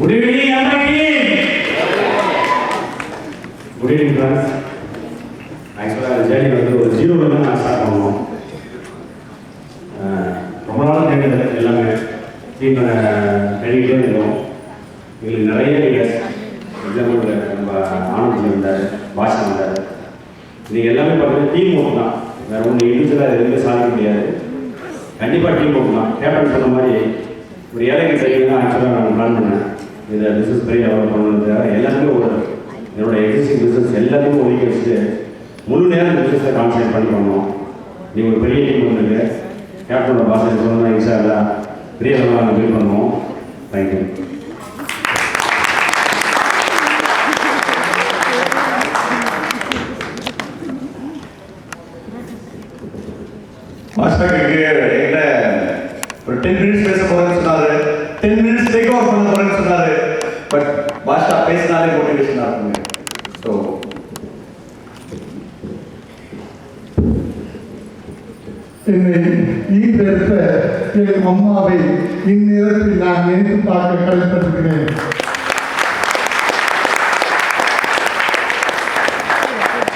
Good evening, everybody. Good evening, friends. Actually, the journey வந்து ஒரு ஜீரோல இருந்து நான் ஸ்டார்ட் பண்ணோம். ரொம்ப நாள் கேட்டது எல்லாமே டீம் ட்ரைனிங்லேயே இருந்தோம். எங்களுக்கு நிறைய லீடர்ஸ் எக்ஸாம்பிள் நம்ம ஆனந்த் வந்தார், பாஷா வந்தார். நீங்கள் எல்லாமே பார்த்தீங்கன்னா டீம் ஒர்க் தான். வேறு ஒன்று இண்டிவிஜுவலாக எதுவுமே சாதிக்க முடியாது. கண்டிப்பாக டீம் ஒர்க் தான். கேப்டன் சொன்ன மாதிரி ஒரு ஏழைகள் சைக்கிள் தான் ஆக்சுவலாக நான் பிளான் பண்ணேன். இதை பிஸ்னஸ் பெரிய டெவலப் பண்ணணுன்றதுக்காக எல்லாத்துமே ஒரு என்னோட எக்ஸிஸ்டிங் பிஸ்னஸ் எல்லாத்தையும் ஒதுக்கி வச்சுட்டு முழு நேரம் பிஸ்னஸை கான்சன்ட்ரேட் பண்ணி பண்ணோம். நீ ஒரு பெரிய டீம் வந்துருக்கு. கேப்டனோட பாசை சொல்லணும் ஈஸியாக பெரிய அளவில் நாங்கள் பில்ட் பண்ணுவோம். தேங்க்யூ. என்கிட்ட ஒரு 10 minutes பேச போறேன்னு சொன்னாரு. 10 minutes டேக் ஓவர் பண்ண போறேன்னு சொன்னாரு. பட் பாஷா பேசினாலே மோட்டிவேஷன் ஆகுங்க. ஸோ என்னை ஈர்த்த என் அம்மாவை இந்நேரத்தில் நான் நினைத்து பார்க்க கடமைப்பட்டிருக்கிறேன்.